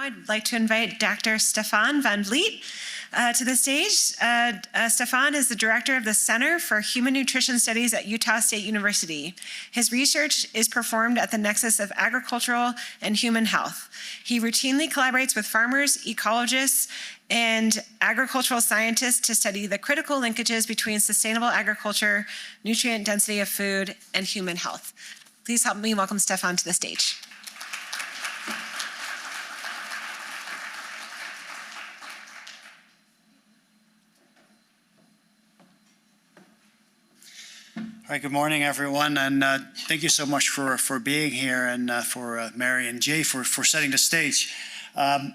I'd like to invite Dr. Stephan van Vliet to the stage. Stephan is the director of the Center for Human Nutrition Studies at Utah State University. His research is performed at the nexus of agricultural and human health. He routinely collaborates with farmers, ecologists, and agricultural scientists to study the critical linkages between sustainable agriculture, nutrient density of food, and human health. Please help me welcome Stephan to the stage. All right, good morning, everyone, and thank you so much for being here, and for Mary and Jay for setting the stage. In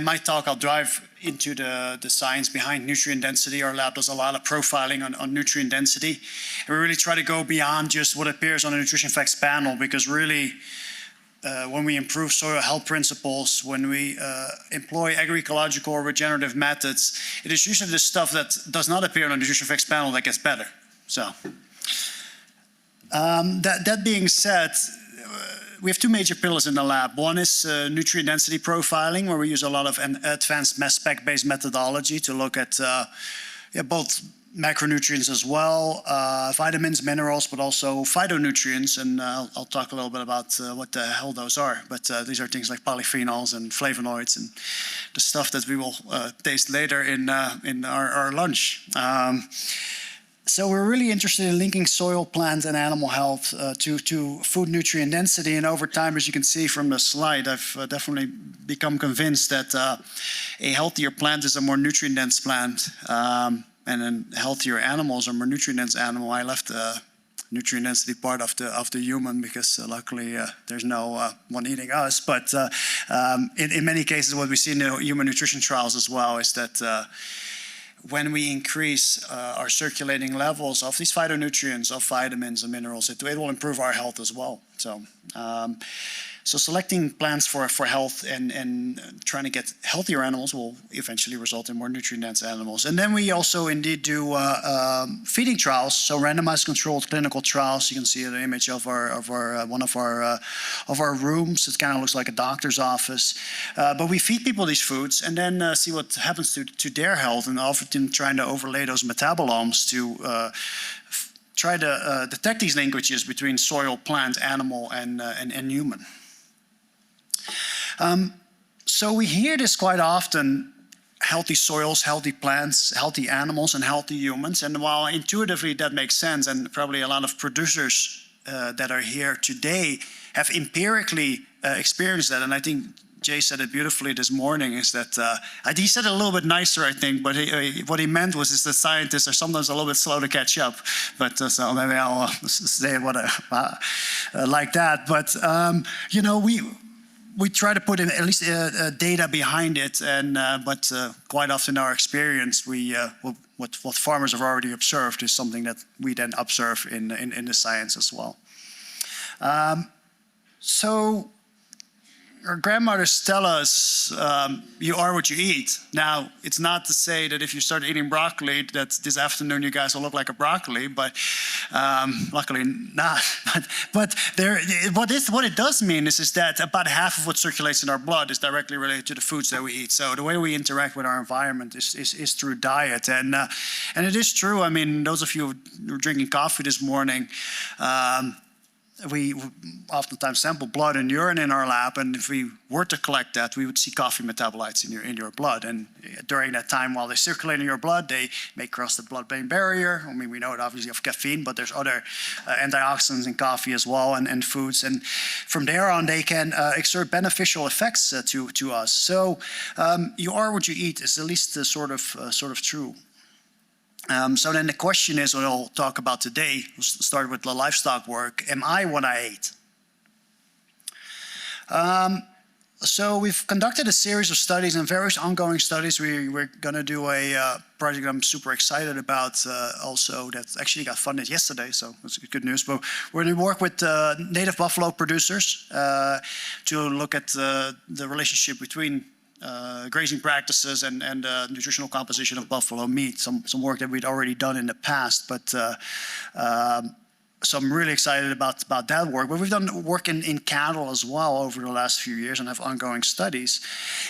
my talk, I'll dive into the science behind nutrient density. Our lab does a lot of profiling on nutrient density, and we really try to go beyond just what appears on the nutrition facts panel, because really, when we improve soil health principles, when we employ agroecological or regenerative methods, it is usually the stuff that does not appear on the nutrition facts panel that gets better. So, that being said, we have two major pillars in the lab. One is nutrient density profiling, where we use a lot of advanced mass spec-based methodology to look at both macronutrients as well, vitamins, minerals, but also phytonutrients. And I'll talk a little bit about what the hell those are. But these are things like polyphenols and flavonoids and the stuff that we will taste later in our lunch. So we're really interested in linking soil, plant, and animal health to food nutrient density. And over time, as you can see from the slide, I've definitely become convinced that a healthier plant is a more nutrient-dense plant, and then healthier animals are more nutrient-dense animal. I left the nutrient density part of the human because luckily there's no one eating us. But in many cases, what we see in the human nutrition trials as well is that when we increase our circulating levels of these phytonutrients, of vitamins and minerals, it will improve our health as well. So selecting plants for health and trying to get healthier animals will eventually result in more nutrient-dense animals. And then we also indeed do feeding trials, so randomized controlled clinical trials. You can see the image of one of our rooms. It kind of looks like a doctor's office. But we feed people these foods and then see what happens to their health, and often trying to overlay those metabolomes to try to detect these linkages between soil, plant, animal, and human. So we hear this quite often: healthy soils, healthy plants, healthy animals, and healthy humans. And while intuitively that makes sense, and probably a lot of producers that are here today have empirically experienced that, and I think Jay said it beautifully this morning, is that he said it a little bit nicer, I think, but what he meant was that scientists are sometimes a little bit slow to catch up. But so maybe I'll say it like that. But you know, we try to put in at least data behind it, and but quite often in our experience, what farmers have already observed is something that we then observe in the science as well. So our grandmothers tell us, you are what you eat. Now, it's not to say that if you start eating broccoli, that this afternoon you guys will look like a broccoli, but luckily not. But what it does mean is that about half of what circulates in our blood is directly related to the foods that we eat. So the way we interact with our environment is through diet. And it is true. I mean, those of you who were drinking coffee this morning, we oftentimes sample blood and urine in our lab, and if we were to collect that, we would see coffee metabolites in your blood. And during that time, while they circulate in your blood, they may cross the blood-brain barrier. I mean, we know it obviously of caffeine, but there's other antioxidants in coffee as well, and foods. And from there on, they can exert beneficial effects to us. So you are what you eat is at least sort of true. So then the question is, what I'll talk about today, we'll start with the livestock work. Am I what I ate? So we've conducted a series of studies and various ongoing studies. We're going to do a project I'm super excited about also that actually got funded yesterday, so that's good news. But we're going to work with native buffalo producers to look at the relationship between grazing practices and nutritional composition of buffalo meat. Some work that we'd already done in the past, but So I'm really excited about that work. But we've done work in cattle as well over the last few years and have ongoing studies.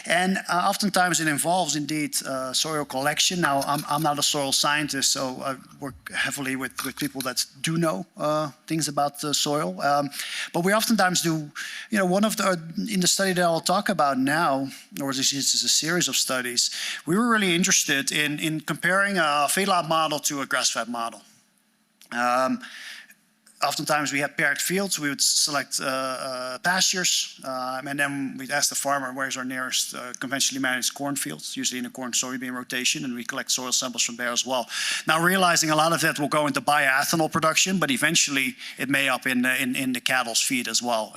And oftentimes it involves indeed soil collection. Now, I'm not a soil scientist, so I work heavily with people that do know things about the soil. But we oftentimes do, one of in the study that I'll talk about now, or this is a series of studies, we were really interested in comparing a feedlot model to a grass-fed model. Oftentimes we have paired fields. We would select pastures, and then we'd ask the farmer where's our nearest conventionally managed cornfields, usually in a corn-soybean rotation, and we collect soil samples from there as well. Now, realizing a lot of that will go into bioethanol production, but eventually it may up in the cattle's feed as well,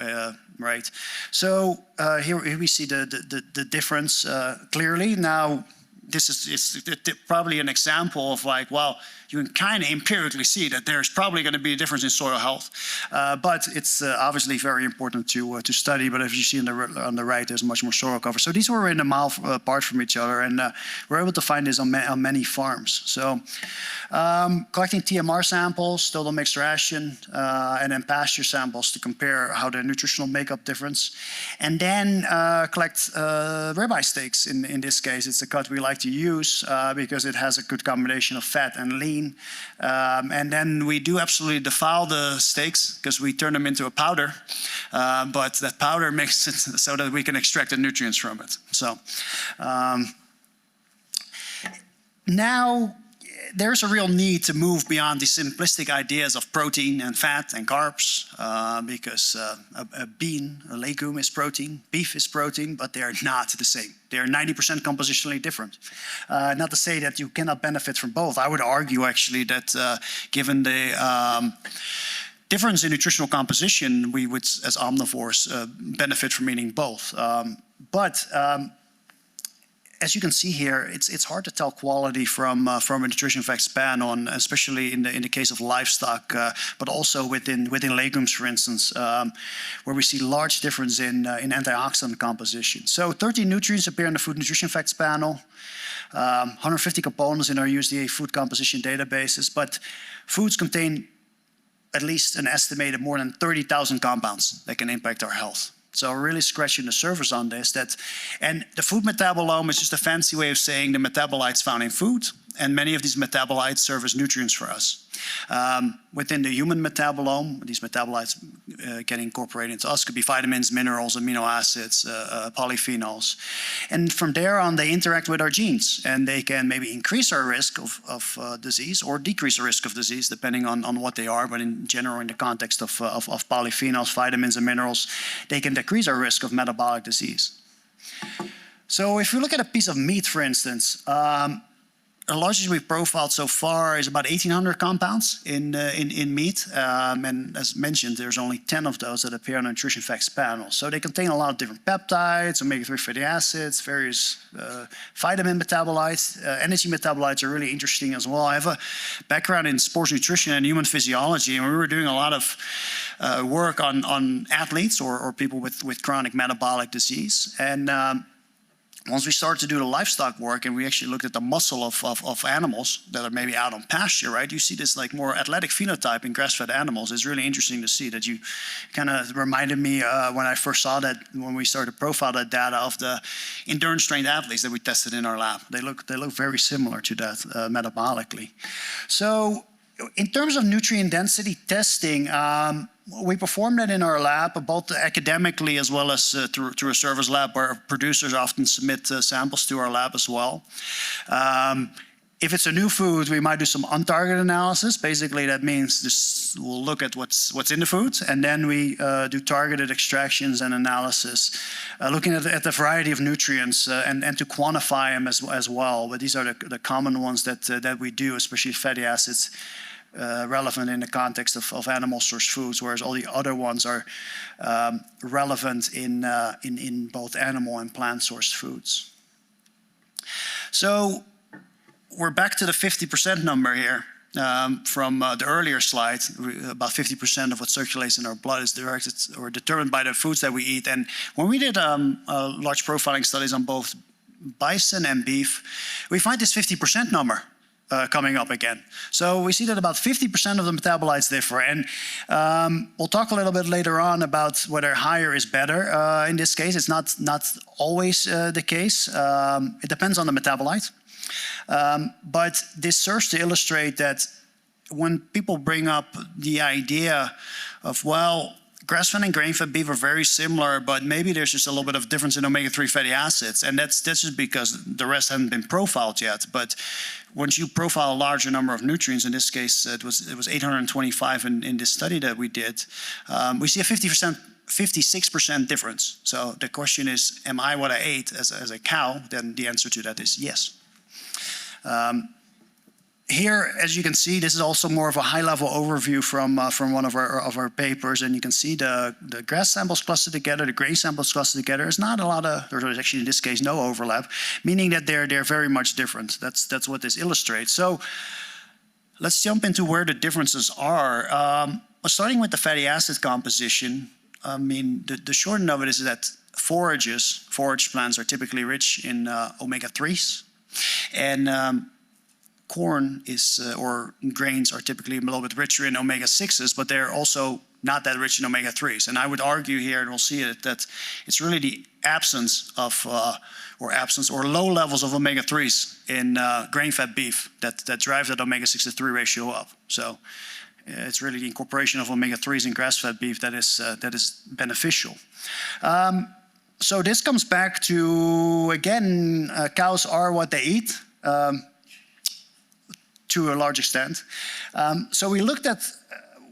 right? So here we see the difference clearly. Now, this is probably an example of like, well, you can kind of empirically see that there's probably going to be a difference in soil health, but it's obviously very important to study. But as you see on the right, there's much more soil cover. So these were in a mile apart from each other, and we're able to find this on many farms. So collecting TMR samples, total mixed ration, and then pasture samples to compare how the nutritional makeup difference, and then collect ribeye steaks. In this case, it's a cut we like to use because it has a good combination of fat and lean. And then we do absolutely defile the steaks because we turn them into a powder, but that powder makes it so that we can extract the nutrients from it. So now there's a real need to move beyond the simplistic ideas of protein and fat and carbs, because a bean, a legume is protein, beef is protein, but they are not the same. They are 90% compositionally different. Not to say that you cannot benefit from both. I would argue actually that given the difference in nutritional composition, we would, as omnivores, benefit from eating both. But as you can see here, it's hard to tell quality from a nutrition facts panel, and especially in the case of livestock, but also within legumes, for instance, where we see large difference in antioxidant composition. So 13 nutrients appear in the food nutrition facts panel, 150 components in our USDA food composition databases, but foods contain at least an estimated more than 30,000 compounds that can impact our health. So we're really scratching the surface on this. And the food metabolome is just a fancy way of saying the metabolites found in food, and many of these metabolites serve as nutrients for us. Within the human metabolome, these metabolites get incorporated into us. Could be vitamins, minerals, amino acids, polyphenols. And from there on, they interact with our genes, and they can maybe increase our risk of disease or decrease the risk of disease, depending on what they are. But in general, in the context of polyphenols, vitamins, and minerals, they can decrease our risk of metabolic disease. So if you look at a piece of meat, for instance, the largest we've profiled so far is about 1,800 compounds in meat, and as mentioned, there's only 10 of those that appear on the nutrition facts panel. So they contain a lot of different peptides, omega-3 fatty acids, various vitamin metabolites. Energy metabolites are really interesting as well. I have a background in sports nutrition and human physiology, and we were doing a lot of work on athletes or people with chronic metabolic disease. And once we started to do the livestock work and we actually looked at the muscle of animals that are maybe out on pasture, right? You see this like more athletic phenotype in grass-fed animals. It's really interesting to see that. You kind of reminded me when I first saw that, when we started to profile that data of the endurance-trained athletes that we tested in our lab. They look very similar to that metabolically. So in terms of nutrient density testing, we perform that in our lab, both academically as well as through a service lab where producers often submit samples to our lab as well. If it's a new food, we might do some untargeted analysis. Basically, that means we'll look at what's in the food, and then we do targeted extractions and analysis, looking at the variety of nutrients and to quantify them as well. But these are the common ones that we do, especially fatty acids, relevant in the context of animal source foods, whereas all the other ones are relevant in both animal and plant source foods. So we're back to the 50% number here from the earlier slide. About 50% of what circulates in our blood is directed or determined by the foods that we eat. And when we did large profiling studies on both bison and beef, we find this 50% number coming up again. So we see that about 50% of the metabolites differ. And we'll talk a little bit later on about whether higher is better. In this case, it's not always the case. It depends on the metabolite. But this serves to illustrate that when people bring up the idea of, well, grass-fed and grain-fed beef are very similar, but maybe there's just a little bit of difference in omega-3 fatty acids, and that's just because the rest haven't been profiled yet. But once you profile a larger number of nutrients, in this case it was 825 in this study that we did, we see a 56% difference. So the question is, am I what I ate as a cow? Then the answer to that is yes. Here, as you can see, this is also more of a high-level overview from one of our papers, and you can see the grass samples clustered together, the grain samples clustered together. There's not a lot of, there's actually in this case no overlap, meaning that they're very much different. That's what this illustrates. So let's jump into where the differences are. Starting with the fatty acid composition, I mean, the short end of it is that forage plants are typically rich in omega-3s, and corn or grains are typically a little bit richer in omega-6s, but they're also not that rich in omega-3s. And I would argue here, and we'll see it, that it's really the absence or low levels of omega-3s in grain-fed beef that drives that omega-6 to 3 ratio up. So it's really the incorporation of omega-3s in grass-fed beef that is beneficial. So this comes back to, again, cows are what they eat. To a large extent. So we looked at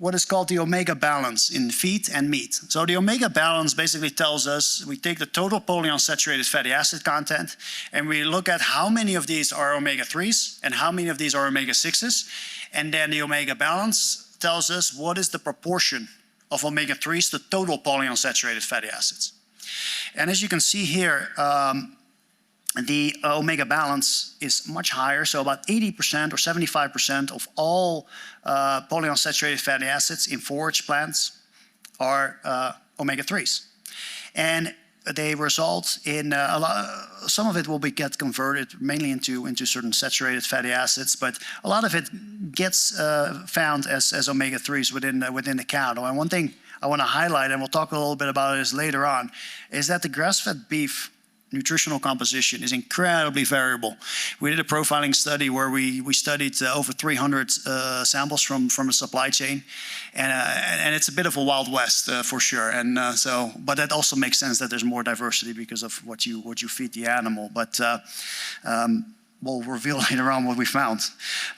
what is called the omega balance in feed and meat. So the omega balance basically tells us, we take the total polyunsaturated fatty acid content, and we look at how many of these are omega-3s and how many of these are omega-6s. And then the omega balance tells us what is the proportion of omega-3s to total polyunsaturated fatty acids. And as you can see here, the omega balance is much higher, so about 80% or 75% of all polyunsaturated fatty acids in forage plants are omega-3s. And they result in some of it will get converted mainly into certain saturated fatty acids, but a lot of it gets found as omega-3s within the cattle. And one thing I want to highlight, and we'll talk a little bit about this later on, is that the grass-fed beef nutritional composition is incredibly variable. We did a profiling study where we studied over 300 samples from the supply chain, and it's a bit of a wild west for sure. And but that also makes sense that there's more diversity because of what you feed the animal. But we'll reveal later on what we found.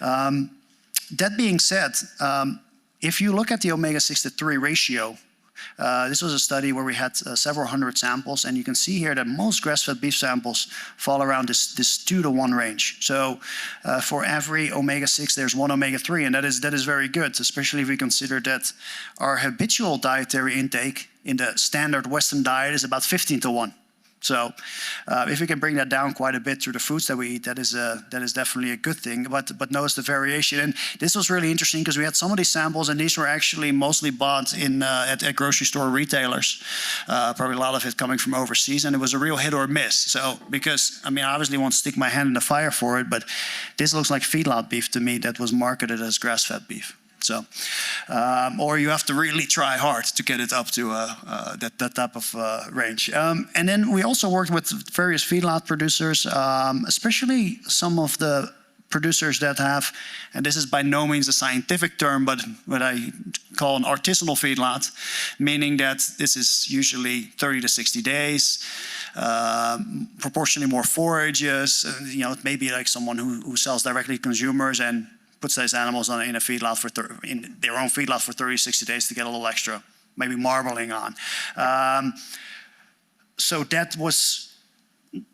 That being said, if you look at the omega-6 to 3 ratio, this was a study where we had several hundred samples, and you can see here that most grass-fed beef samples fall around this 2 to 1 range. So for every omega-6, there's 1 omega-3, and that is very good, especially if we consider that our habitual dietary intake in the standard Western diet is about 15 to 1. So if we can bring that down quite a bit through the foods that we eat, that is definitely a good thing. But notice the variation. And this was really interesting because we had some of these samples, and these were actually mostly bought at grocery store retailers. Probably a lot of it coming from overseas, and it was a real hit or miss. So because, I mean, I obviously won't stick my hand in the fire for it, but this looks like feedlot beef to me that was marketed as grass-fed beef. So, or you have to really try hard to get it up to that type of range. And then we also worked with various feedlot producers, especially some of the producers that have, and this is by no means a scientific term, but what I call an artisanal feedlot, meaning that this is usually 30 to 60 days, proportionally more forages. You know, it may be like someone who sells directly to consumers and puts those animals in a feedlot in their own feedlot for 30, 60 days to get a little extra, maybe marbling on. So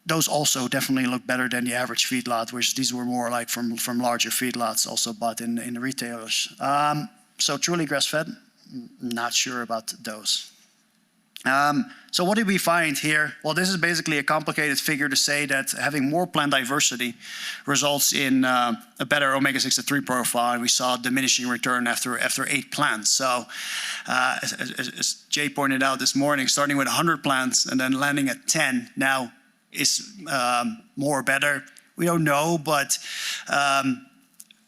those also definitely look better than the average feedlot, which these were more like from larger feedlots also bought in the retailers. So truly grass-fed, not sure about those. So what did we find here? Well, this is basically a complicated figure to say that having more plant diversity results in a better omega-6 to 3 profile. And we saw a diminishing return after 8 plants. So as Jay pointed out this morning, starting with 100 plants and then landing at 10 now is more or better. We don't know, but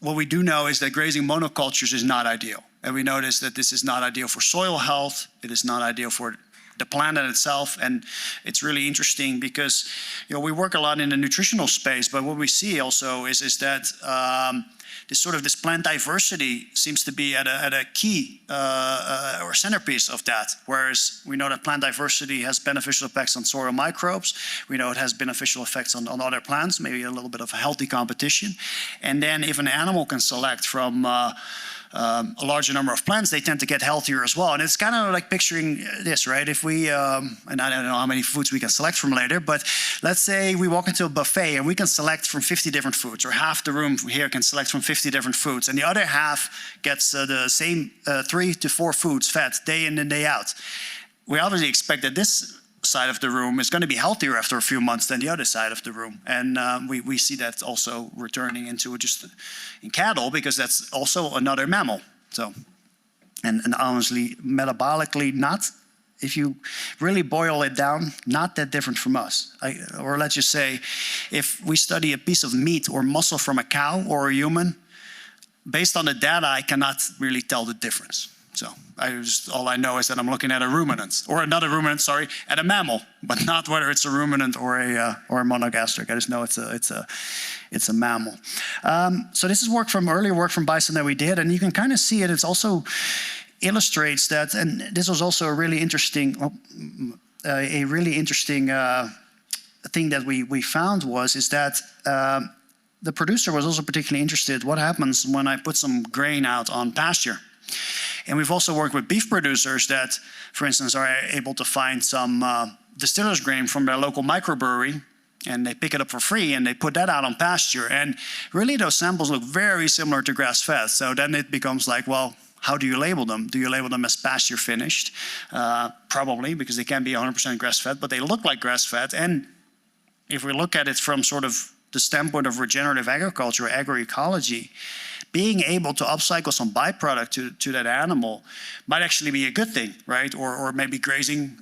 what we do know is that grazing monocultures is not ideal. And we notice that this is not ideal for soil health. It is not ideal for the planet itself. And it's really interesting because, we work a lot in the nutritional space, but what we see also is that this plant diversity seems to be at a key or centerpiece of that. Whereas we know that plant diversity has beneficial effects on soil microbes. We know it has beneficial effects on other plants, maybe a little bit of a healthy competition. And then if an animal can select from a larger number of plants, they tend to get healthier as well. And it's kind of like picturing this, right? If we, and I don't know how many foods we can select from later, but let's say we walk into a buffet and we can select from 50 different foods, or half the room here can select from 50 different foods, and the other half gets the same 3 to 4 foods fed day in and day out. We obviously expect that this side of the room is going to be healthier after a few months than the other side of the room. And we see that also returning into just in cattle, because that's also another mammal. So, and honestly, metabolically not, if you really boil it down, not that different from us. Or let's just say, if we study a piece of meat or muscle from a cow or a human, based on the data, I cannot really tell the difference. So all I know is that I'm looking at a ruminant, or another ruminant, sorry, at a mammal, but not whether it's a ruminant or a monogastric. I just know it's a mammal. So this is earlier work from bison that we did, and you can kind of see it. It's also illustrates that, and this was also a really interesting thing that we found is that the producer was also particularly interested what happens when I put some grain out on pasture. And we've also worked with beef producers that, for instance, are able to find some distiller's grain from their local microbrewery, and they pick it up for free and they put that out on pasture. And really those samples look very similar to grass-fed. So then it becomes like, well, how do you label them? Do you label them as pasture finished? Probably, because they can't be 100% grass-fed, but they look like grass-fed. And if we look at it from sort of the standpoint of regenerative agriculture or agroecology, being able to upcycle some byproduct to that animal might actually be a good thing, right? Or maybe grazing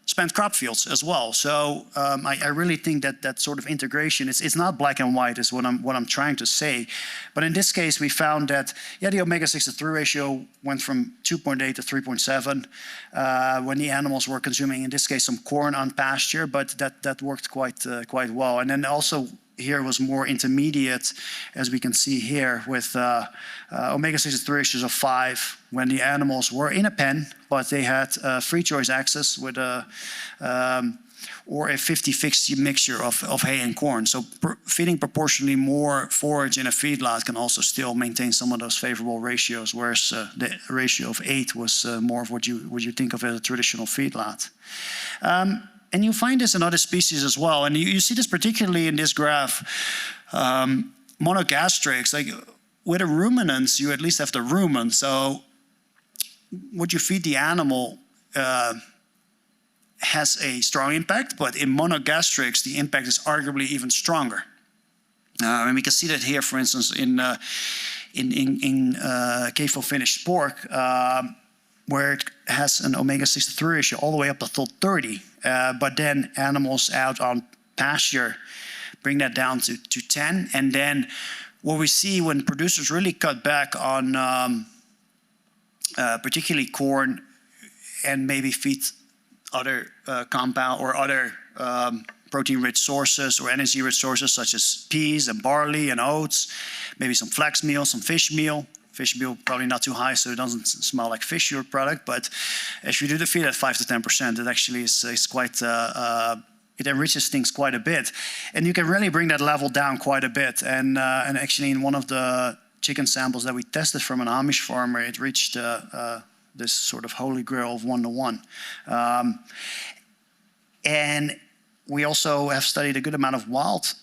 spent crop fields as well. So I really think that sort of integration, it's not black and white is what I'm trying to say. But in this case, we found that, the omega-6 to 3 ratio went from 2.8 to 3.7 when the animals were consuming, in this case, some corn on pasture, but that worked quite well. And then also, here was more intermediate, as we can see here, with omega-6 to 3 ratios of 5 when the animals were in a pen, but they had free choice access with or a 50-50 mixture of hay and corn. So feeding proportionally more forage in a feedlot can also still maintain some of those favorable ratios, whereas the ratio of 8 was more of what you think of as a traditional feedlot. And you find this in other species as well. And you see this particularly in this graph, monogastrics. Like with the ruminants, you at least have the rumen. So what you feed the animal has a strong impact, but in monogastrics, the impact is arguably even stronger. And we can see that here, for instance, in CAFO finished pork, where it has an omega-6 to 3 ratio all the way up to 30. But then animals out on pasture bring that down to 10. And then what we see when producers really cut back on particularly corn and maybe feed other compound or other protein-rich sources or energy-rich sources such as peas and barley and oats, maybe some flax meal, some fish meal. Fish meal probably not too high, so it doesn't smell like fish, your product. But if you do the feed at 5 to 10%, it actually is quite, it enriches things quite a bit. And you can really bring that level down quite a bit. And actually in one of the chicken samples that we tested from an Amish farmer, it reached this sort of holy grail of 1-to-1. And we also have studied a good amount of wild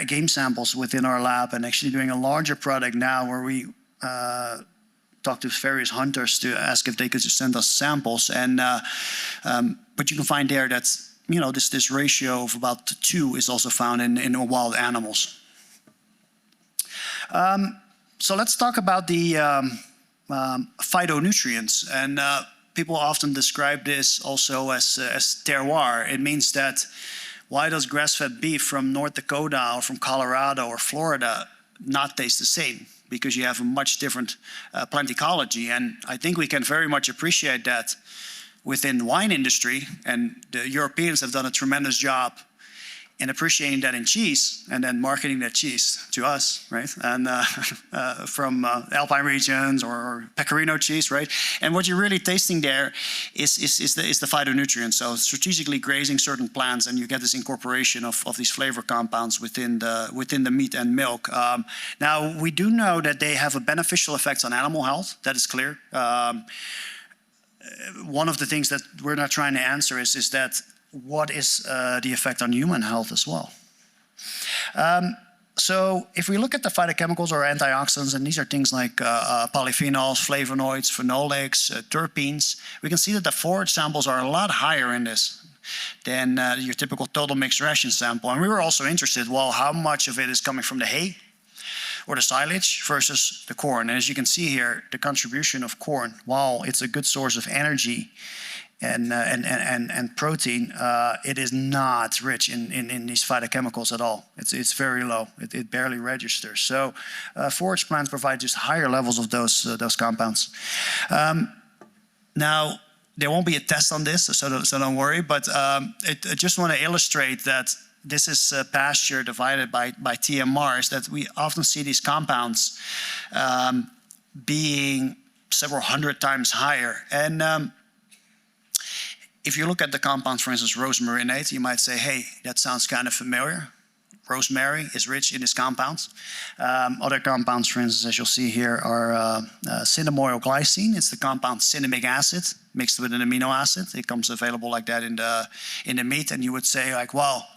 game samples within our lab, and actually doing a larger product now where we talk to various hunters to ask if they could just send us samples. And but you can find there that this ratio of about 2 is also found in wild animals. So let's talk about the phytonutrients. And people often describe this also as terroir. It means that why does grass-fed beef from North Dakota or from Colorado or Florida not taste the same because you have a much different plant ecology. And I think we can very much appreciate that within the wine industry, and the Europeans have done a tremendous job in appreciating that in cheese and then marketing that cheese to us, right? And from Alpine regions or Pecorino cheese, right? And what you're really tasting there is the phytonutrients. So strategically grazing certain plants, and you get this incorporation of these flavor compounds within the meat and milk. Now we do know that they have a beneficial effect on animal health. That is clear. One of the things that we're not trying to answer is that what is the effect on human health as well? So if we look at the phytochemicals or antioxidants, and these are things like polyphenols, flavonoids, phenolics, terpenes, we can see that the forage samples are a lot higher in this than your typical total mixed ration sample. And we were also interested, well, how much of it is coming from the hay or the silage versus the corn? And as you can see here, the contribution of corn, while it's a good source of energy and protein, it is not rich in these phytochemicals at all. It's very low. It barely registers. So forage plants provide just higher levels of those compounds. Now, there won't be a test on this, so don't worry. But I just want to illustrate that this is pasture divided by TMRs, that we often see these compounds being several hundred times higher. And if you look at the compounds, for instance, rosmarinate, you might say, hey, that sounds kind of familiar. Rosemary is rich in these compounds. Other compounds, for instance, as you'll see here, are cinnamoyl glycine. It's the compound cinnamic acid mixed with an amino acid. It comes available like that in the meat, and you would say, like, well,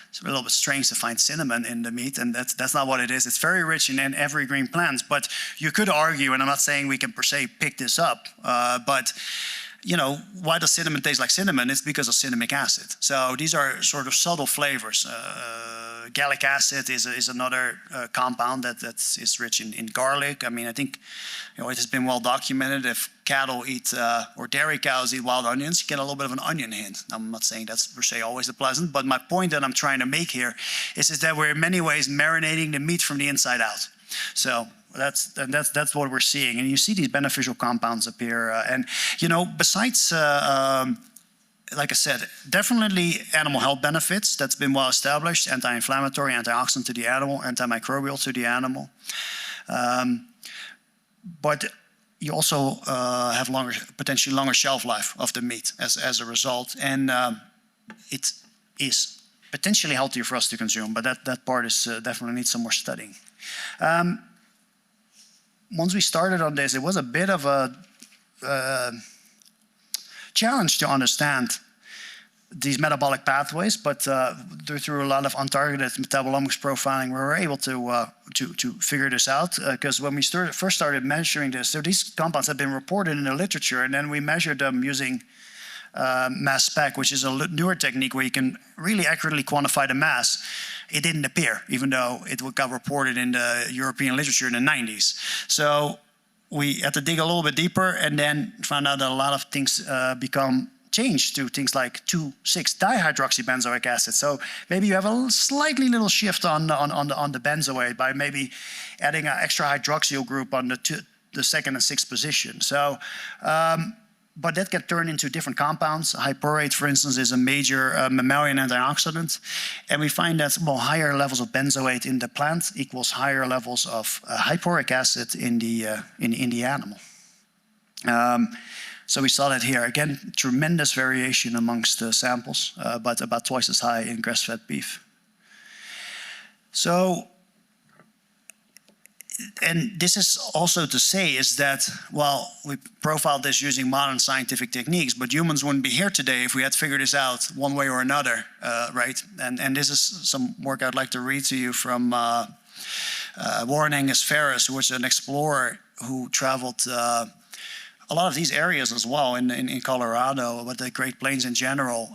it's a little bit strange to find cinnamon in the meat, and that's not what it is. It's very rich in evergreen plants, but you could argue, and I'm not saying we can per se pick this up, but you know, why does cinnamon taste like cinnamon? It's because of cinnamic acid. So these are sort of subtle flavors. Gallic acid is another compound that is rich in garlic. I mean, I think, you know, it has been well documented. If cattle eat or dairy cows eat wild onions, you get a little bit of an onion hint. I'm not saying that's per se always pleasant, but my point that I'm trying to make here is that we're in many ways marinating the meat from the inside out. So that's what we're seeing, and you see these beneficial compounds appear. And you know, besides, like I said, definitely animal health benefits. That's been well established: anti-inflammatory, antioxidant to the animal, antimicrobial to the animal. But you also have potentially longer shelf life of the meat as a result, and it is potentially healthier for us to consume. But that part is definitely needs some more studying. Once we started on this, it was a bit of a challenge to understand these metabolic pathways, but through a lot of untargeted metabolomics profiling, we were able to figure this out. Because when we first started measuring this, so these compounds have been reported in the literature, and then we measured them using mass spec, which is a newer technique where you can really accurately quantify the mass. It didn't appear, even though it got reported in the European literature in the 90s. So we had to dig a little bit deeper, and then found out that a lot of things become changed to things like 2,6-dihydroxybenzoic acid. So maybe you have a slightly little shift on the benzoate by maybe adding an extra hydroxyl group on the second and sixth position. So but that can turn into different compounds. Hyporate, for instance, is a major mammalian antioxidant. And we find that, well, higher levels of benzoate in the plant equals higher levels of hyporic acid in the animal. So we saw that here. Again, tremendous variation amongst the samples, but about twice as high in grass-fed beef. So, and this is also to say is that, well, we profiled this using modern scientific techniques, but humans wouldn't be here today if we had figured this out one way or another, right? And this is some work I'd like to read to you from Warren Angus Ferris, who was an explorer who traveled a lot of these areas as well in Colorado, but the Great Plains in general,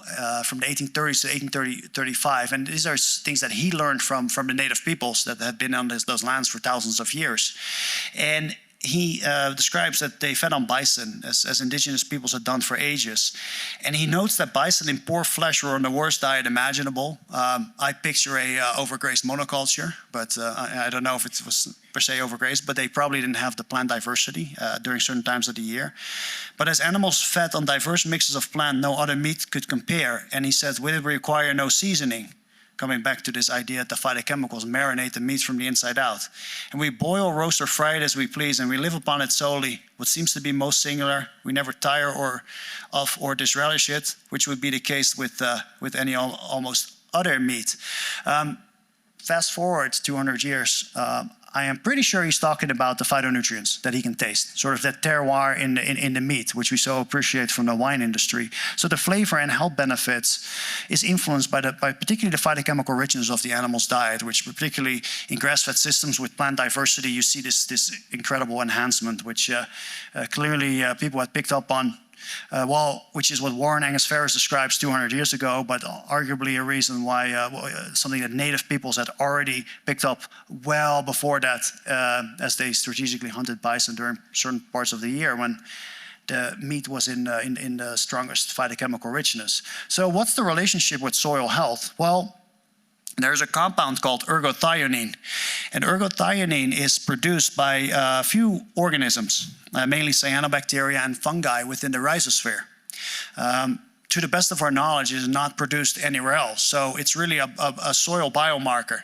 from the 1830s to 1835. And these are things that he learned from the native peoples that had been on those lands for thousands of years. And he describes that they fed on bison, as indigenous peoples had done for ages. And he notes that bison in poor flesh were on the worst diet imaginable. I picture a overgrazed monoculture, but I don't know if it was per se overgrazed, but they probably didn't have the plant diversity during certain times of the year. But as animals fed on diverse mixes of plant, no other meat could compare. And he said, would it require no seasoning? Coming back to this idea that the phytochemicals marinate the meat from the inside out. And we boil, roast, or fry it as we please, and we live upon it solely. What seems to be most singular, we never tire of or disrelish it, which would be the case with any almost other meat. Fast forward 200 years, I am pretty sure he's talking about the phytonutrients that he can taste, sort of that terroir in the meat, which we so appreciate from the wine industry. So the flavor and health benefits is influenced by particularly the phytochemical richness of the animal's diet, which particularly in grass-fed systems with plant diversity, you see this incredible enhancement, which clearly people had picked up on. Which is what Warren Angus Ferris describes 200 years ago, but arguably a reason why something that native peoples had already picked up well before that, as they strategically hunted bison during certain parts of the year when the meat was in the strongest phytochemical richness. So what's the relationship with soil health? Well, there's a compound called ergothioneine, and ergothioneine is produced by a few organisms, mainly cyanobacteria and fungi within the rhizosphere. To the best of our knowledge, it is not produced anywhere else, so it's really a soil biomarker.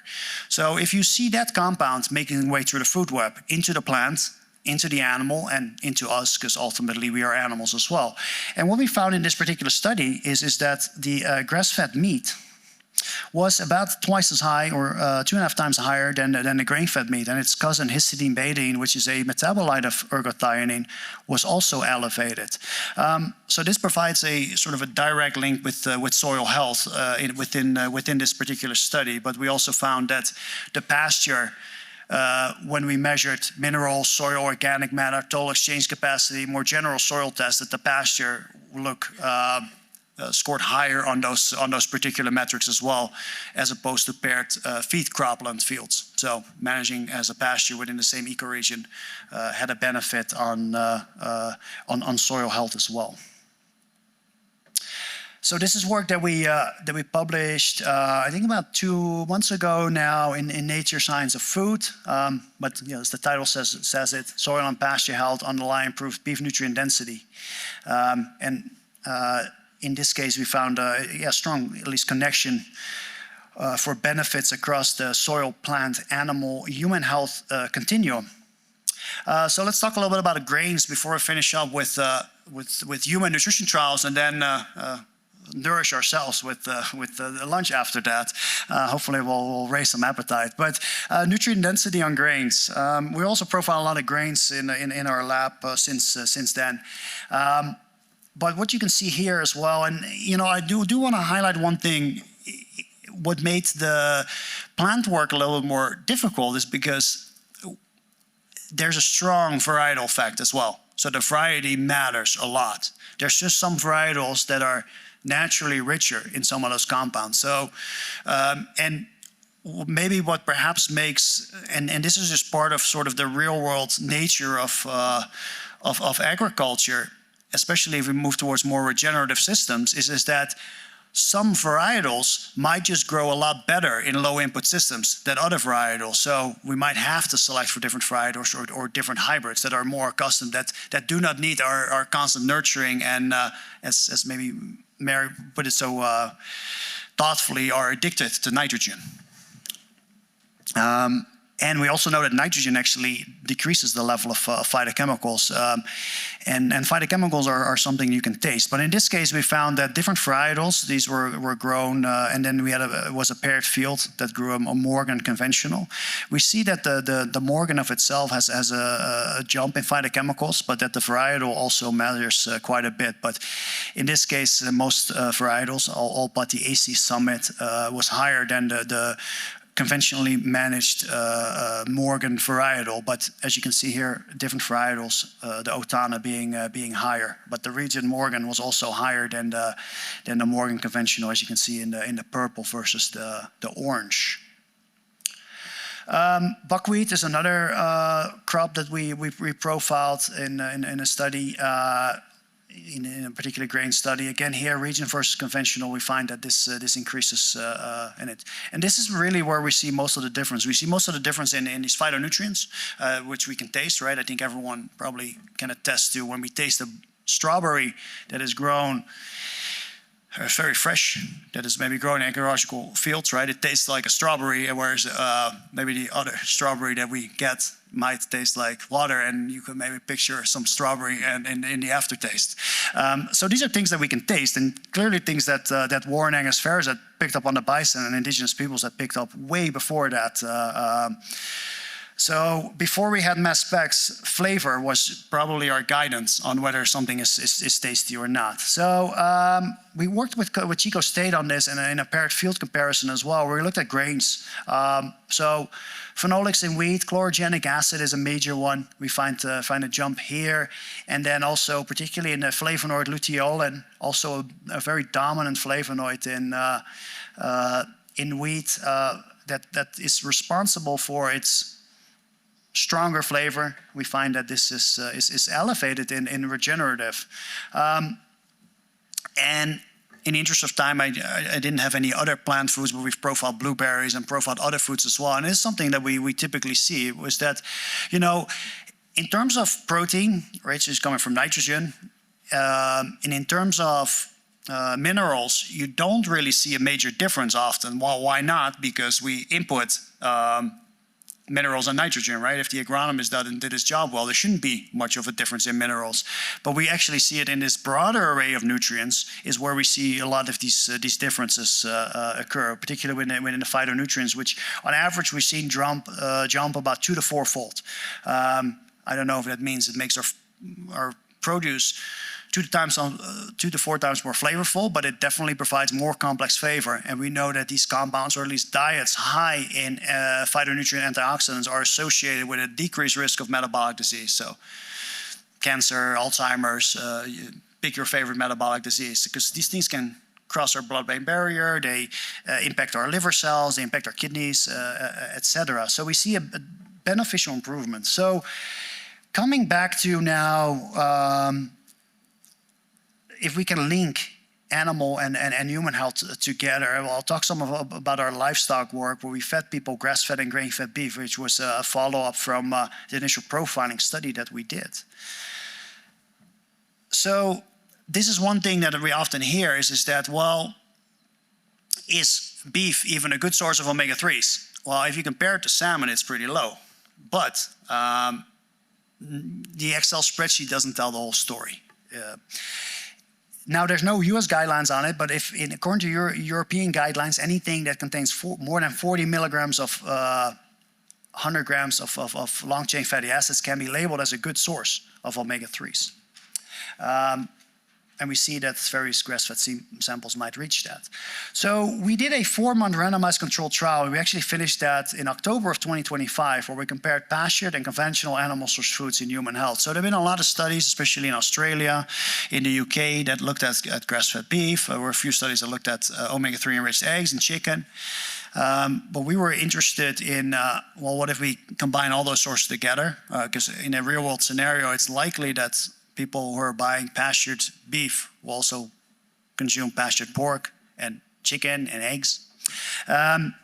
So if you see that compound making its way through the food web into the plant, into the animal, and into us, because ultimately we are animals as well. And what we found in this particular study is that the grass-fed meat was about twice as high, or 2.5 times higher than the grain-fed meat, and its cousin histidine betaine, which is a metabolite of ergothioneine, was also elevated. So this provides a sort of a direct link with soil health within this particular study. But we also found that the pasture, when we measured minerals, soil organic matter, total exchange capacity, more general soil tests, that the pasture scored higher on those particular metrics as well, as opposed to paired feed cropland fields. So managing as a pasture within the same ecoregion had a benefit on soil health as well. So this is work that we published, I think about 2 months ago now in Nature Science of Food. But as the title says it, soil and pasture health underlie improved beef nutrient density. In this case, we found a strong, at least, connection for benefits across the soil, plant, animal, human health continuum. So let's talk a little bit about the grains before we finish up with human nutrition trials, and then nourish ourselves with the lunch after that. Hopefully we'll raise some appetite. But nutrient density on grains. We also profile a lot of grains in our lab since then. But what you can see here as well, and I do want to highlight one thing. What made the plant work a little bit more difficult is because there's a strong varietal effect as well. So the variety matters a lot. There's just some varietals that are naturally richer in some of those compounds. So, and maybe what perhaps makes, and this is just part of sort of the real world nature of agriculture, especially if we move towards more regenerative systems, is that some varietals might just grow a lot better in low input systems than other varietals. So we might have to select for different varietals or different hybrids that are more accustomed, that do not need our constant nurturing, and as maybe Mary put it so thoughtfully, are addicted to nitrogen. And we also know that nitrogen actually decreases the level of phytochemicals. And phytochemicals are something you can taste. But in this case, we found that different varietals, these were grown, and then we had was a paired field that grew a Morgan conventional. We see that the Morgan of itself has a jump in phytochemicals, but that the varietal also matters quite a bit. But in this case, most varietals, all but the AC Summit, was higher than the conventionally managed Morgan varietal, but as you can see here, different varietals, the Otana being higher, but the region Morgan was also higher than the Morgan conventional, as you can see in the purple versus the orange. Buckwheat is another crop that we profiled in a study, in a particular grain study. Again, here, region versus conventional, we find that this increases in it. And this is really where we see most of the difference. We see most of the difference in these phytonutrients, which we can taste, right? I think everyone probably can attest to when we taste a strawberry that is grown very fresh, that is maybe grown in ecological fields, right? It tastes like a strawberry, whereas maybe the other strawberry that we get might taste like water, and you could maybe picture some strawberry in the aftertaste. So these are things that we can taste, and clearly things that Warren Angus Ferris had picked up on the bison and indigenous peoples had picked up way before that. So before we had mass specs, flavor was probably our guidance on whether something is tasty or not. So we worked with Chico State on this in a paired field comparison as well, where we looked at grains. So phenolics in wheat, chlorogenic acid is a major one. We find a jump here. And then also, particularly in the flavonoid luteolin, also a very dominant flavonoid in wheat that is responsible for its stronger flavor. We find that this is elevated in regenerative. And in the interest of time, I didn't have any other plant foods, but we've profiled blueberries and profiled other foods as well. And it's something that we typically see, was that, you know, in terms of protein, right, so it's coming from nitrogen, and in terms of minerals, you don't really see a major difference often. Well, why not? Because we input minerals and nitrogen, right? If the agronomist did his job well, there shouldn't be much of a difference in minerals. But we actually see it in this broader array of nutrients is where we see a lot of these differences occur, particularly within the phytonutrients, which on average we've seen jump about 2 to 4-fold. I don't know if that means it makes our produce 2 to 4 times more flavorful, but it definitely provides more complex flavor. And we know that these compounds, or at least diets high in phytonutrient antioxidants, are associated with a decreased risk of metabolic disease. So cancer, Alzheimer's, pick your favorite metabolic disease, because these things can cross our blood-brain barrier, they impact our liver cells, they impact our kidneys, etc. So we see a beneficial improvement. So coming back to now, if we can link animal and human health together, I'll talk some about our livestock work, where we fed people grass-fed and grain-fed beef, which was a follow-up from the initial profiling study that we did. So this is one thing that we often hear is that, well, is beef even a good source of omega-3s? Well, if you compare it to salmon, it's pretty low. But the Excel spreadsheet doesn't tell the whole story. Now, there's no US guidelines on it, but according to European guidelines, anything that contains more than 40 milligrams of 100 grams of long-chain fatty acids can be labeled as a good source of omega-3s. And we see that various grass-fed samples might reach that. So we did a 4-month randomized controlled trial. We actually finished that in October of 2025, where we compared pastured and conventional animal source foods in human health. So there have been a lot of studies, especially in Australia, in the UK, that looked at grass-fed beef. There were a few studies that looked at omega-3 enriched eggs and chicken. But we were interested in, well, what if we combine all those sources together? Because in a real-world scenario, it's likely that people who are buying pastured beef will also consume pastured pork and chicken and eggs.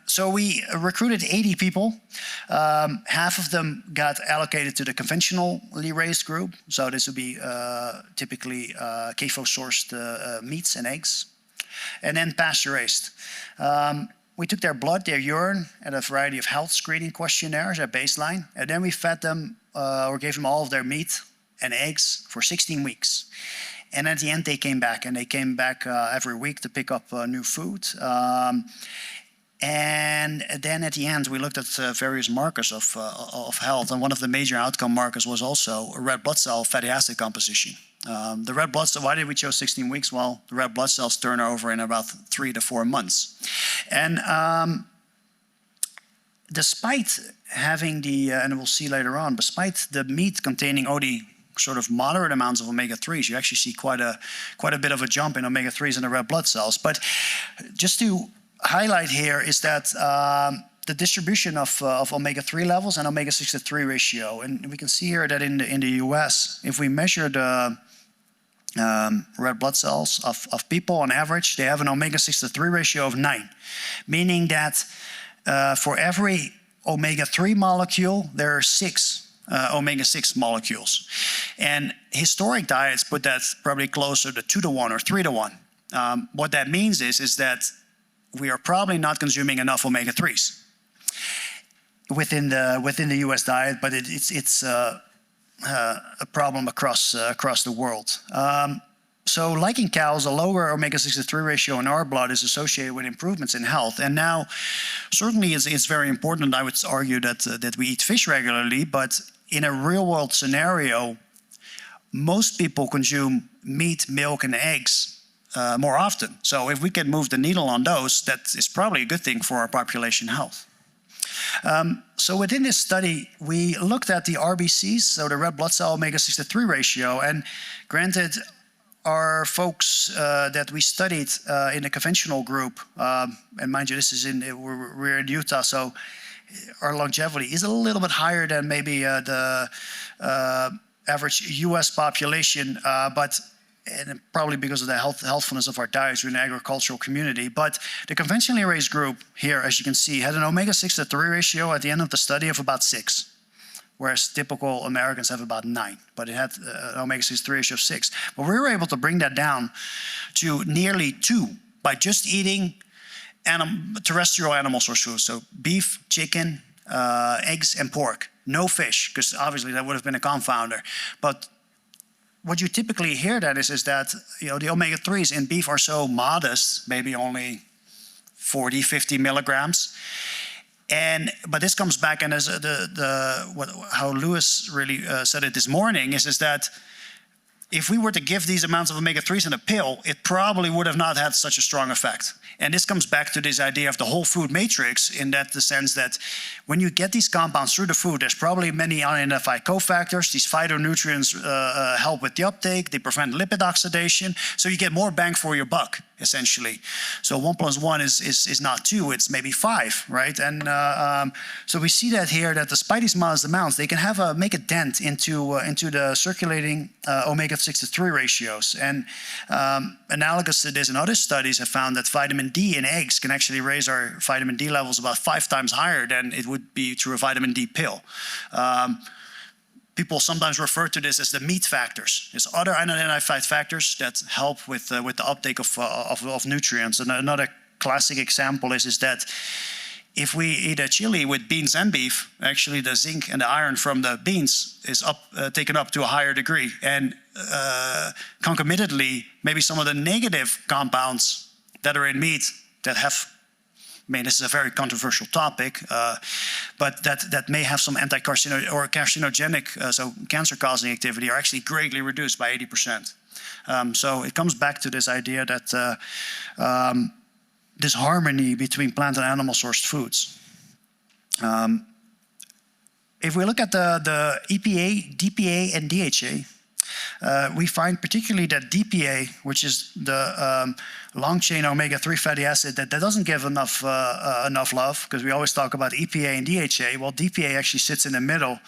So we recruited 80 people. Half of them got allocated to the conventionally raised group. So this would be typically CAFO-sourced meats and eggs. And then pasture raised. We took their blood, their urine, and a variety of health screening questionnaires at baseline. And then we fed them or gave them all of their meat and eggs for 16 weeks. And at the end, they came back, and they came back every week to pick up new food. And then at the end, we looked at various markers of health. And one of the major outcome markers was also red blood cell fatty acid composition. The red blood cell, why did we choose 16 weeks? Well, the red blood cells turn over in about 3 to 4 months. And despite having and we'll see later on, despite the meat containing only sort of moderate amounts of omega-3s, you actually see quite a bit of a jump in omega-3s in the red blood cells. But just to highlight here is that the distribution of omega-3 levels and omega-6 to 3 ratio. And we can see here that in the US, if we measure the red blood cells of people on average, they have an omega-6 to 3 ratio of 9, meaning that for every omega-3 molecule, there are 6 omega-6 molecules. And historic diets put that probably closer to 2 to 1 or 3 to 1. What that means is that we are probably not consuming enough omega-3s within the U.S. diet, but it's a problem across the world. So like in cows, a lower omega-6 to 3 ratio in our blood is associated with improvements in health. And now, certainly it's very important, I would argue, that we eat fish regularly, but in a real-world scenario, most people consume meat, milk, and eggs more often. So if we can move the needle on those, that is probably a good thing for our population health. So within this study, we looked at the RBCs, so the red blood cell omega-6 to 3 ratio, and granted, our folks that we studied in the conventional group, and mind you, this is we're in Utah, so our longevity is a little bit higher than maybe the average U.S. population, and probably because of the healthfulness of our diets, we're an agricultural community. But the conventionally raised group here, as you can see, had an omega-6 to 3 ratio at the end of the study of about 6. Whereas typical Americans have about 9, but it had an omega-6 3 ratio of 6. But we were able to bring that down to nearly 2 by just eating terrestrial animal source foods, so beef, chicken, eggs, and pork. No fish, because obviously that would have been a confounder. But what you typically hear that is that the omega-3s in beef are so modest, maybe only 40, 50 milligrams. But this comes back, and as how Lewis really said it this morning, is that if we were to give these amounts of omega-3s in a pill, it probably would have not had such a strong effect. And this comes back to this idea of the whole food matrix, in that the sense that when you get these compounds through the food, there's probably many unidentified cofactors. These phytonutrients help with the uptake. They prevent lipid oxidation. So you get more bang for your buck, essentially. So 1 + 1 is not 2, it's maybe 5, right? And so we see that here, that despite these modest amounts, they can make a dent into the circulating omega-6 to 3 ratios. And analogous to this, in other studies have found that vitamin D in eggs can actually raise our vitamin D levels about 5 times higher than it would be through a vitamin D pill. People sometimes refer to this as the meat factors. There's other unidentified factors that help with the uptake of nutrients. And another classic example is that if we eat a chili with beans and beef, actually the zinc and the iron from the beans is taken up to a higher degree. And concomitantly, maybe some of the negative compounds that are in meat that have, this is a very controversial topic, but that may have some anti-carcinogenic or carcinogenic, so cancer-causing activity, are actually greatly reduced by 80%. So it comes back to this idea that this harmony between plant and animal-sourced foods. If we look at the EPA, DPA, and DHA, we find particularly that DPA, which is the long-chain omega-3 fatty acid, that doesn't give enough love, because we always talk about EPA and DHA. Well, DPA actually sits in the middle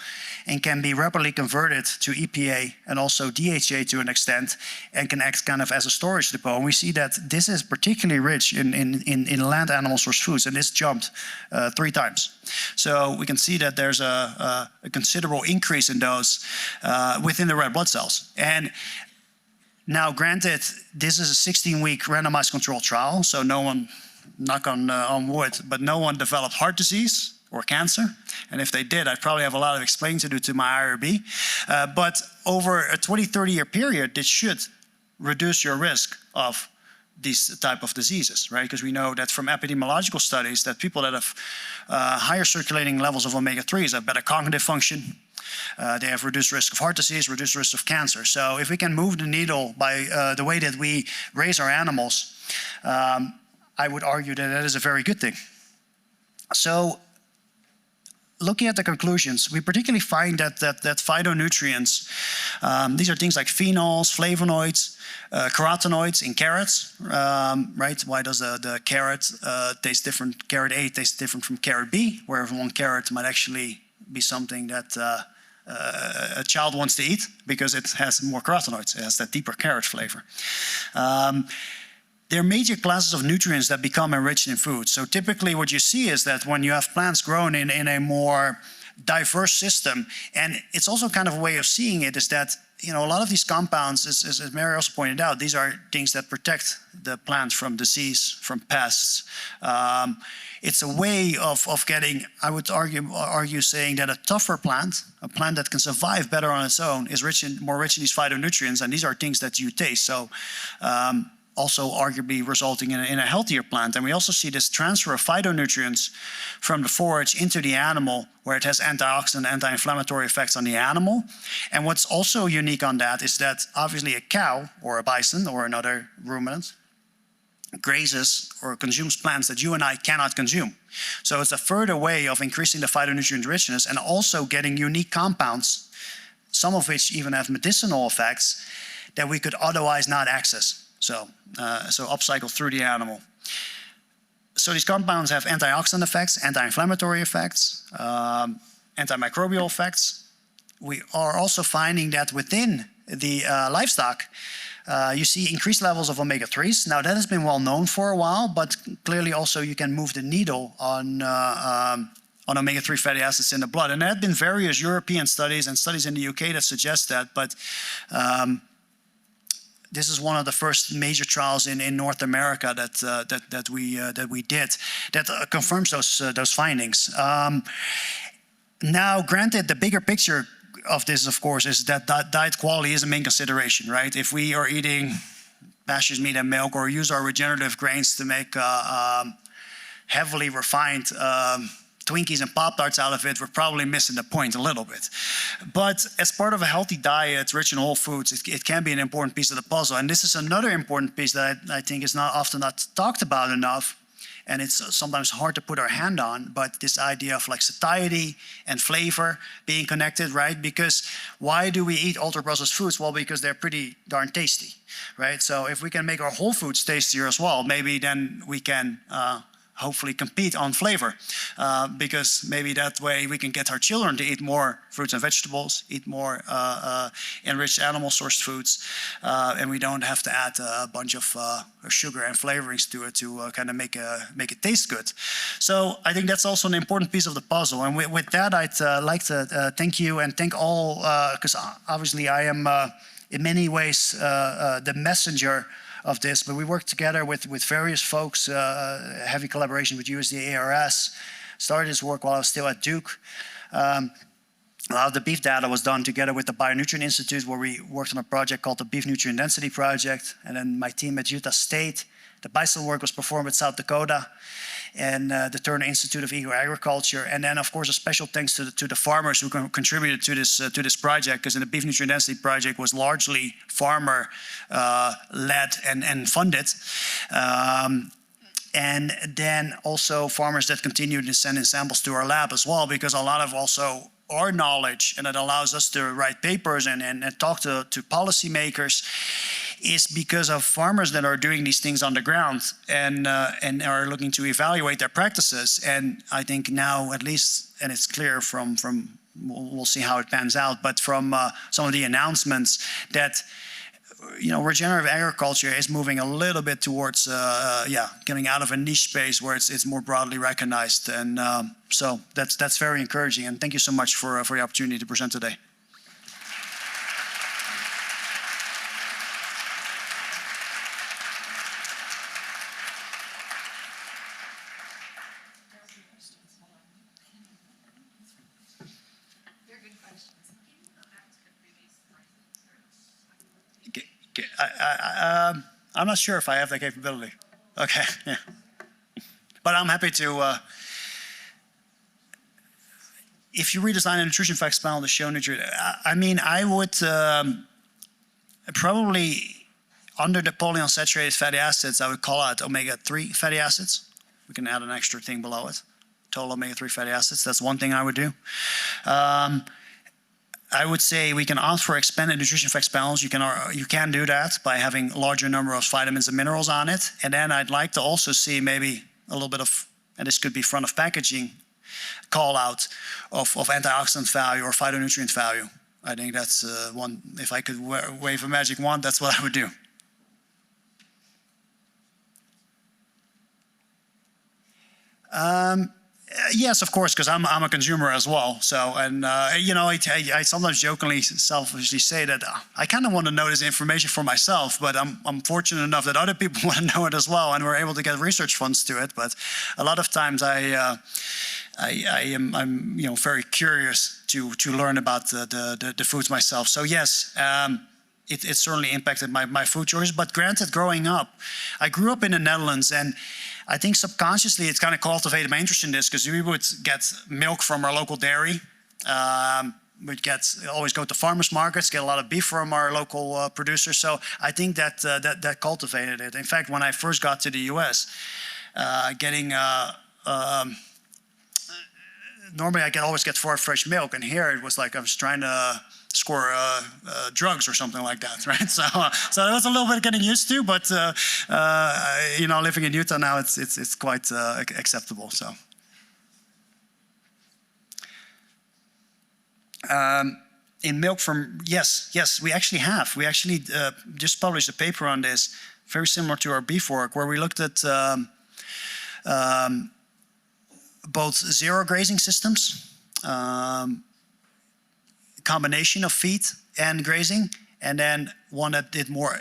and can be rapidly converted to EPA and also DHA to an extent, and can act kind of as a storage depot. And we see that this is particularly rich in land animal source foods, and this jumped 3 times. So we can see that there's a considerable increase in those within the red blood cells. And now, granted, this is a 16-week randomized controlled trial, so no one, knock on wood, but no one developed heart disease or cancer. And if they did, I'd probably have a lot of explaining to do to my IRB. But over a 20-30-year period, this should reduce your risk of these type of diseases, right? Because we know that from epidemiological studies that people that have higher circulating levels of omega-3s have better cognitive function. They have reduced risk of heart disease, reduced risk of cancer. So if we can move the needle by the way that we raise our animals, I would argue that that is a very good thing. So looking at the conclusions, we particularly find that phytonutrients, these are things like phenols, flavonoids, carotenoids in carrots, right? Why does the carrot taste different? Carrot A tastes different from carrot B, where one carrot might actually be something that a child wants to eat because it has more carotenoids. It has that deeper carrot flavor. There are major classes of nutrients that become enriched in food. So typically what you see is that when you have plants grown in a more diverse system, and it's also kind of a way of seeing it, is that a lot of these compounds, as Mary also pointed out, these are things that protect the plants from disease, from pests. It's a way of getting, I would argue saying that a tougher plant, a plant that can survive better on its own, is more rich in these phytonutrients, and these are things that you taste. So also arguably resulting in a healthier plant. And we also see this transfer of phytonutrients from the forage into the animal, where it has antioxidant, anti-inflammatory effects on the animal. And what's also unique on that is that obviously a cow or a bison or another ruminant grazes or consumes plants that you and I cannot consume. So it's a further way of increasing the phytonutrient richness and also getting unique compounds, some of which even have medicinal effects that we could otherwise not access. So upcycle through the animal. So these compounds have antioxidant effects, anti-inflammatory effects, antimicrobial effects. We are also finding that within the livestock, you see increased levels of omega-3s. Now that has been well known for a while, but clearly also you can move the needle on omega-3 fatty acids in the blood. And there have been various European studies and studies in the UK that suggest that, but this is one of the first major trials in North America that we did that confirms those findings. Now, granted, the bigger picture of this, of course, is that diet quality is a main consideration, right? If we are eating pastures, meat, and milk, or use our regenerative grains to make heavily refined Twinkies and Pop-Tarts out of it, we're probably missing the point a little bit. But as part of a healthy diet, rich in whole foods, it can be an important piece of the puzzle. And this is another important piece that I think is often not talked about enough, and it's sometimes hard to put our hand on, but this idea of like satiety and flavor being connected, right? Because why do we eat ultra-processed foods? Well, because they're pretty darn tasty, right? So if we can make our whole foods tastier as well, maybe then we can hopefully compete on flavor, because maybe that way we can get our children to eat more fruits and vegetables, eat more enriched animal-sourced foods, and we don't have to add a bunch of sugar and flavorings to it to kind of make it taste good. So I think that's also an important piece of the puzzle. And with that, I'd like to thank you and thank all, because obviously I am in many ways the messenger of this, but we work together with various folks, heavy collaboration with USDA ARS. Started this work while I was still at Duke. A lot of the beef data was done together with the Bionutrient Institute, where we worked on a project called the Beef Nutrient Density Project, and then my team at Utah State. The bison work was performed at South Dakota and the Turner Institute of Agriculture. And then, of course, a special thanks to the farmers who contributed to this project, because in the Beef Nutrient Density Project was largely farmer-led and funded. And then also farmers that continued to send in samples to our lab as well, because a lot of also our knowledge, and it allows us to write papers and talk to policymakers, is because of farmers that are doing these things on the ground and are looking to evaluate their practices. And I think now, at least, and it's clear from we'll see how it pans out, but from some of the announcements that regenerative agriculture is moving a little bit towards getting out of a niche space where it's more broadly recognized, and so that's very encouraging. And thank you so much for the opportunity to present today. I'm not sure if I have that capability. Okay, yeah. But I'm happy to, if you redesign a nutrition facts panel to show nutrient, I mean, I would probably, under the polyunsaturated fatty acids, I would call out omega-3 fatty acids. We can add an extra thing below it. total omega-3 fatty acids. That's one thing I would do. I would say we can ask for expanded nutrition facts panels. You can do that by having a larger number of vitamins and minerals on it. And then I'd like to also see maybe a little bit of, and this could be front of packaging, call out of antioxidant value or phytonutrient value. I think that's one, if I could wave a magic wand, that's what I would do. Yes, of course, because I'm a consumer as well. So, and you know, I sometimes jokingly, selfishly say that I kind of want to know this information for myself, but I'm fortunate enough that other people want to know it as well, and we're able to get research funds to it. But a lot of times, I'm very curious to learn about the foods myself. So yes. It certainly impacted my food choices. But granted, growing up, I grew up in the Netherlands, and I think subconsciously it's kind of cultivated my interest in this, because we would get milk from our local dairy. We'd always go to farmers markets, get a lot of beef from our local producers. So I think that cultivated it. In fact, when I first got to the U.S., normally I always get fresh milk, and here it was like I was trying to score drugs or something like that, right? So it was a little bit getting used to, but you know, living in Utah now, it's quite acceptable. So in milk from yes, we actually just published a paper on this, very similar to our beef work, where we looked at both zero grazing systems, combination of feed and grazing, and then one that did more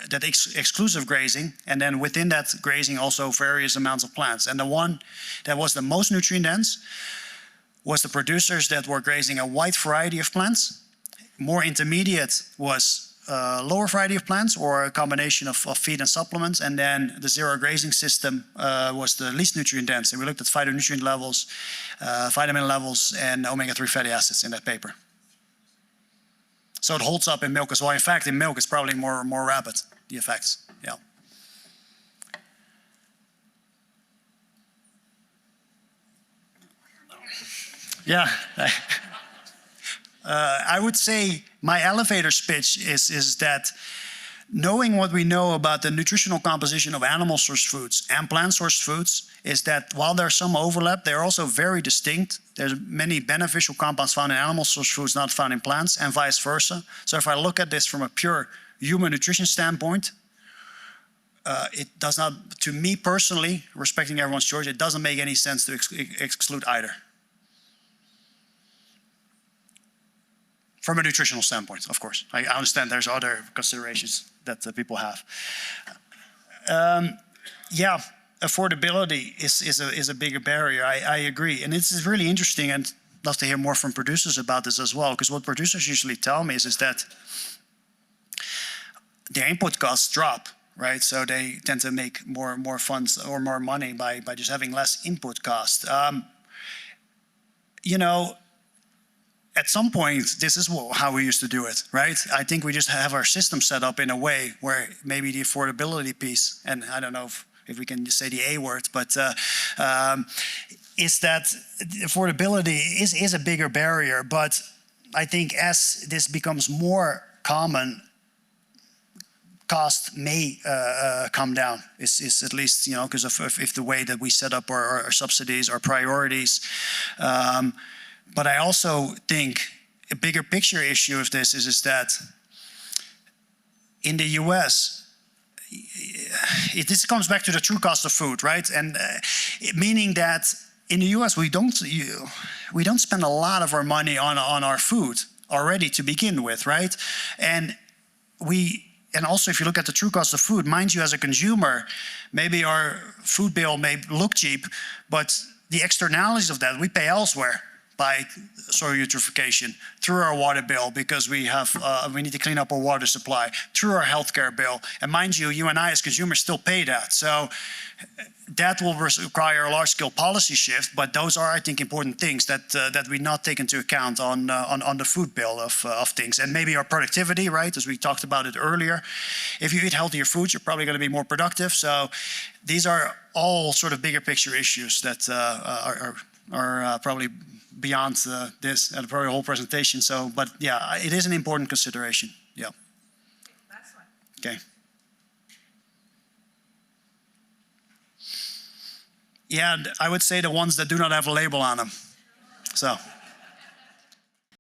exclusive grazing, and then within that grazing also various amounts of plants. And the one that was the most nutrient dense was the producers that were grazing a wide variety of plants. More intermediate was lower variety of plants or a combination of feed and supplements, and then the zero grazing system was the least nutrient dense. And we looked at phytonutrient levels, vitamin levels, and omega-3 fatty acids in that paper. So it holds up in milk as well. In fact, in milk it's probably more rapid, the effects. Yeah. Yeah. I would say my elevator pitch is that knowing what we know about the nutritional composition of animal source foods and plant source foods is that while there's some overlap, they're also very distinct. There's many beneficial compounds found in animal source foods not found in plants, and vice versa. So if I look at this from a pure human nutrition standpoint, it does not, to me personally, respecting everyone's choice, it doesn't make any sense to exclude either. From a nutritional standpoint, of course. I understand there's other considerations that people have. Yeah, affordability is a bigger barrier. I agree. And it's really interesting, and I'd love to hear more from producers about this as well, because what producers usually tell me is that their input costs drop, right? So they tend to make more funds or more money by just having less input cost. You know, at some point, this is how we used to do it, right? I think we just have our system set up in a way where maybe the affordability piece, and I don't know if we can say the A word, but is that affordability is a bigger barrier. But I think as this becomes more common, cost may come down. Is at least, you know, because of if the way that we set up our subsidies, our priorities. But I also think a bigger picture issue of this is that in the US, this comes back to the true cost of food, right? And meaning that in the US, we don't spend a lot of our money on our food already to begin with, right? And also, if you look at the true cost of food, mind you, as a consumer, maybe our food bill may look cheap, but the externalities of that we pay elsewhere, by soil eutrophication, through our water bill because we need to clean up our water supply, through our healthcare bill. And mind you, you and I as consumers still pay that. So that will require a large-scale policy shift, but those are, I think, important things that we not take into account on the food bill of things. And maybe our productivity, right, as we talked about it earlier. If you eat healthier foods, you're probably going to be more productive. So these are all sort of bigger picture issues that are or probably beyond this, probably a whole presentation. So, but yeah, it is an important consideration. Yeah. Last one. Okay. Yeah, I would say the ones that do not have a label on them. So.